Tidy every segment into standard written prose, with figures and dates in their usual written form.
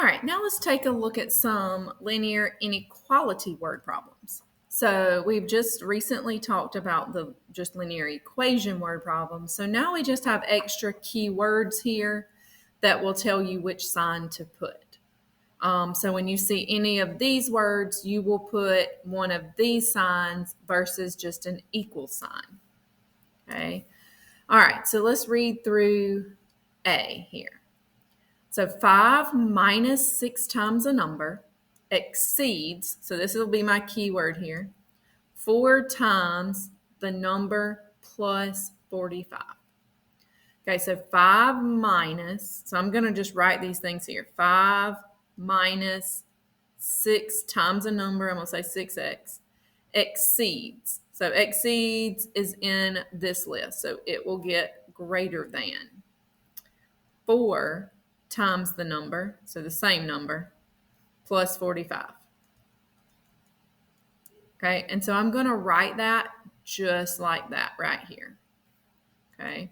right, now let's take a look at some linear inequality word problems. So we've just recently talked about the just linear equation word problems. So now we just have extra keywords here that will tell you which sign to put. So when you see any of these words, you will put one of these signs versus just an equal sign. Okay. All right, so let's read through A here. So 5 minus 6 times a number exceeds, so this will be my keyword here, 4 times the number plus 45. Okay, so 5 minus, so I'm going to just write these things here. 5 minus 6 times a number, I'm going to say 6x, exceeds. So exceeds is in this list, so it will get greater than 4 times the number, so the same number, plus 45. Okay, and so I'm going to write that just like that right here. Okay,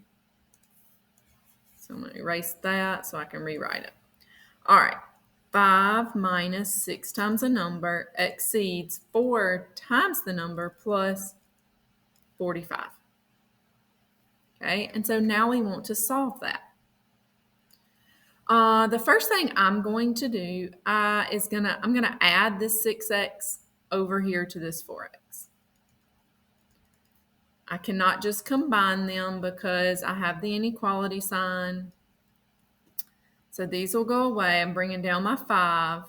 so I'm going to erase that so I can rewrite it. All right, 5 minus 6 times a number exceeds 4 times the number plus 45. Okay, and so now we want to solve that. The first thing I'm going to do is I'm gonna add this 6x over here to this 4x. I cannot just combine them because I have the inequality sign. So these will go away. I'm bringing down my 5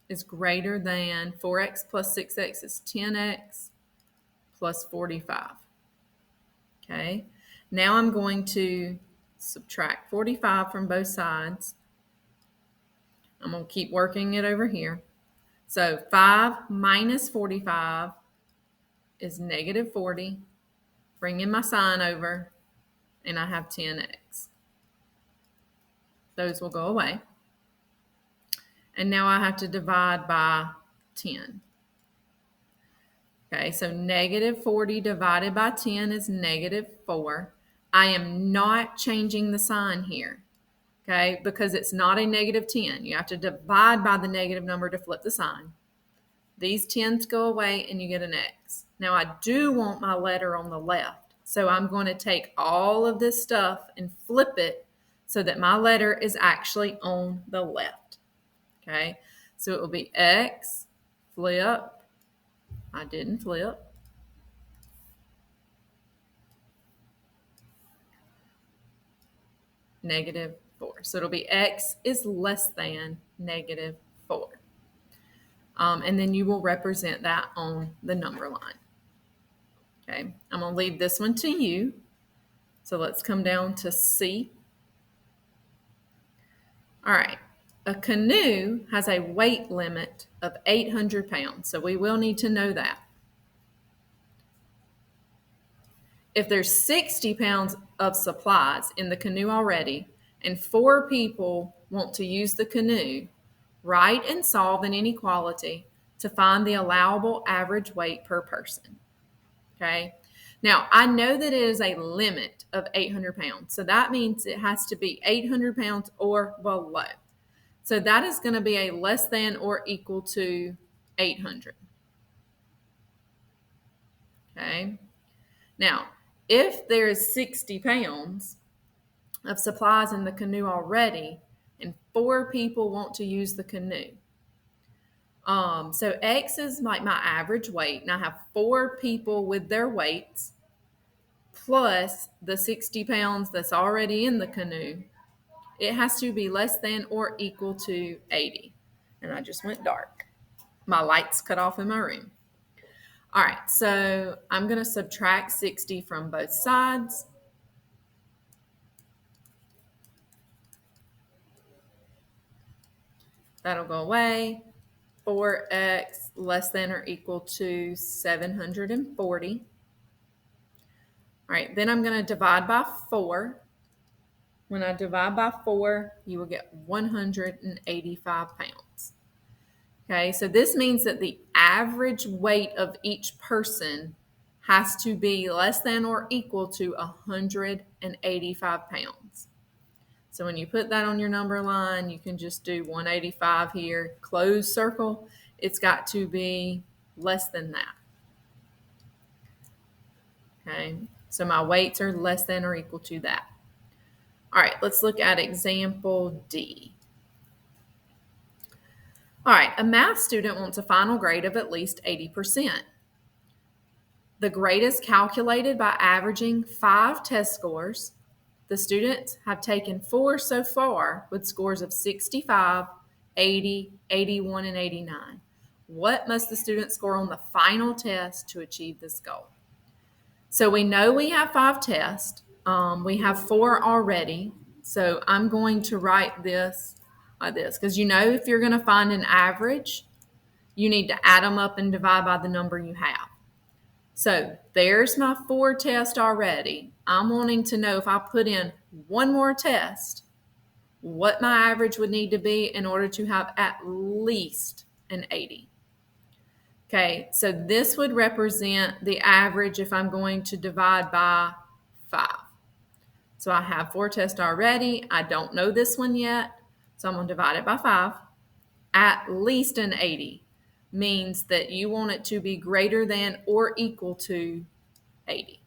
is greater than 4x plus 6x is 10x plus 45. Okay, now I'm going to subtract 45 from both sides. I'm going to keep working it over here. So 5 minus 45 is negative 40. Bring in my sign over, and I have 10x. Those will go away. And now I have to divide by 10. Okay, so negative 40 divided by 10 is negative 4. I am not changing the sign here, okay, because it's not a negative 10. You have to divide by the negative number to flip the sign. These 10s go away and you get an X. Now I do want my letter on the left. So I'm going to take all of this stuff and flip it so that my letter is actually on the left. Okay, so it will be X, flip. I didn't flip. Negative 4. So it'll be X is less than negative 4. And then you will represent that on the number line. Okay, I'm going to leave this one to you. So let's come down to C. All right, a canoe has a weight limit of 800 pounds, so we will need to know that. If there's 60 pounds of supplies in the canoe already, and 4 people want to use the canoe, write and solve an inequality to find the allowable average weight per person. Okay, now I know that it is a limit of 800 pounds, so that means it has to be 800 pounds or below. So that is going to be a less than or equal to 800. Okay. Now, if there is 60 pounds of supplies in the canoe already and 4 people want to use the canoe, so X is like my average weight, and I have 4 people with their weights plus the 60 pounds that's already in the canoe. It has to be less than or equal to 80. And I just went dark. My lights cut off in my room. All right, so I'm going to subtract 60 from both sides. That'll go away. 4x less than or equal to 740. All right, then I'm going to divide by 4. When I divide by 4, you will get 185 pounds. Okay, so this means that the average weight of each person has to be less than or equal to 185 pounds. So when you put that on your number line, you can just do 185 here, close circle. It's got to be less than that. Okay, so my weights are less than or equal to that. All right, let's look at example D. All right, a math student wants a final grade of at least 80%. The grade is calculated by averaging 5 test scores. The students have taken 4 so far with scores of 65, 80, 81, and 89. What must the student score on the final test to achieve this goal? So we know we have 5 tests. We have 4 already. So I'm going to write this like this, because you know if you're going to find an average, you need to add them up and divide by the number you have. So there's my 4 tests already. I'm wanting to know if I put in one more test, what my average would need to be in order to have at least an 80. Okay, so this would represent the average if I'm going to divide by 5. So I have 4 tests already. I don't know this one yet, so I'm going to divide it by 5. At least an 80 means that you want it to be greater than or equal to 80.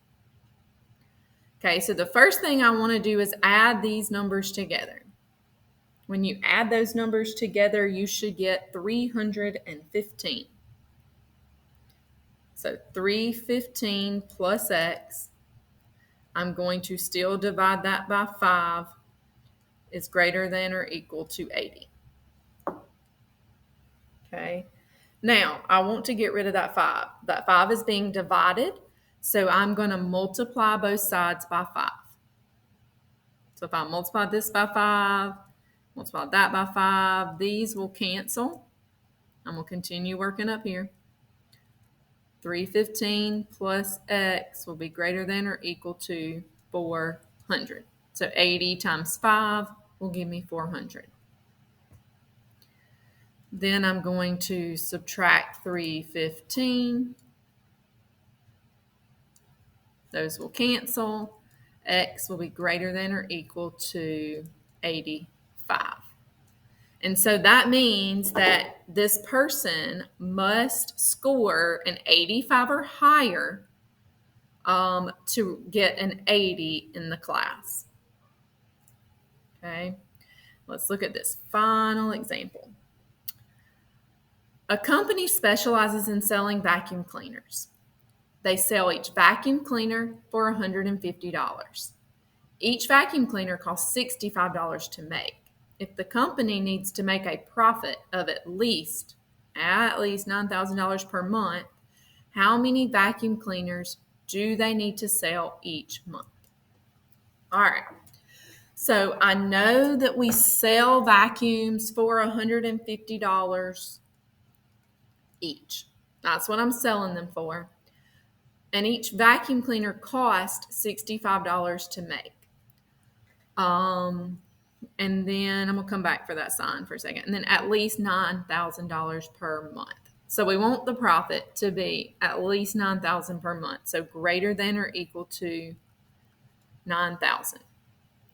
Okay, so the first thing I want to do is add these numbers together. When you add those numbers together, you should get 315. So 315 plus x, I'm going to still divide that by 5, is greater than or equal to 80. Okay, now I want to get rid of that 5. That 5 is being divided, so I'm going to multiply both sides by 5. So if I multiply this by 5, multiply that by 5, these will cancel. I'm going to continue working up here. 315 plus x will be greater than or equal to 400. So 80 times 5 will give me 400. Then I'm going to subtract 315. Those will cancel. X will be greater than or equal to 85. And so that means that this person must score an 85 or higher to get an 80 in the class. Okay, let's look at this final example. A company specializes in selling vacuum cleaners. They sell each vacuum cleaner for $150. Each vacuum cleaner costs $65 to make. If the company needs to make a profit of at least $9,000 per month, how many vacuum cleaners do they need to sell each month? All right. So I know that we sell vacuums for $150 each. That's what I'm selling them for. And each vacuum cleaner costs $65 to make. And then I'm going to come back for that sign for a second. And then at least $9,000 per month. So we want the profit to be at least $9,000 per month. So greater than or equal to $9,000.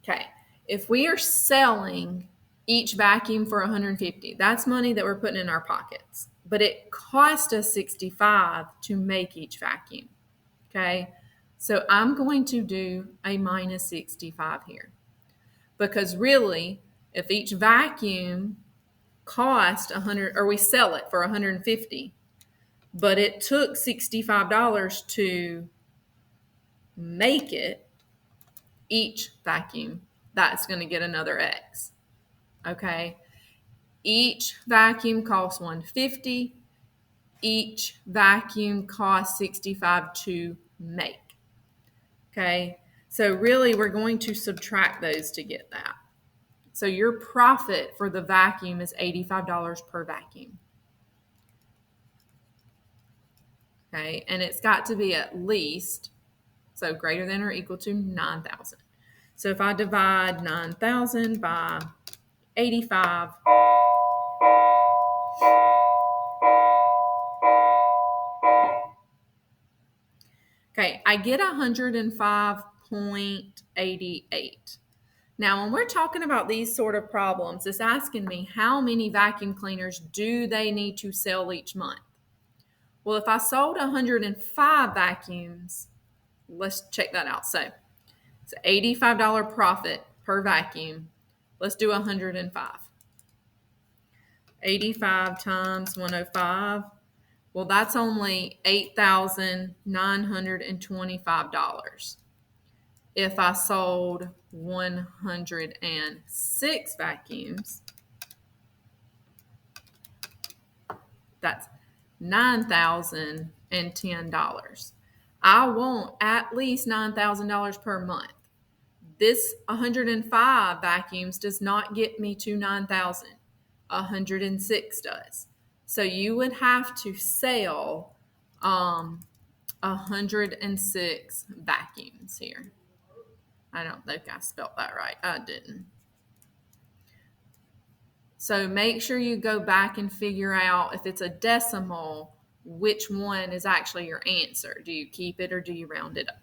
Okay. If we are selling each vacuum for $150, that's money that we're putting in our pockets. But it cost us $65 to make each vacuum. Okay. So I'm going to do a minus 65 here. Because really, if each vacuum cost $100, or we sell it for $150, but it took $65 to make it, each vacuum, that's going to get another X. Okay? Each vacuum costs $150. Each vacuum costs $65 to make. Okay? So really, we're going to subtract those to get that. So your profit for the vacuum is $85 per vacuum. Okay, and it's got to be at least, so greater than or equal to 9,000. So if I divide 9,000 by 85, okay, I get 105.88. Now, when we're talking about these sort of problems, it's asking me how many vacuum cleaners do they need to sell each month? Well, if I sold 105 vacuums, let's check that out. So it's an $85 profit per vacuum. Let's do 105. 85 times 105. Well, that's only $8,925. If I sold 106 vacuums, that's $9,010. I want at least $9,000 per month. This 105 vacuums does not get me to 9,000. 106 does. So you would have to sell 106 vacuums here. I don't think I spelled that right. I didn't. So make sure you go back and figure out if it's a decimal, which one is actually your answer. Do you keep it or do you round it up?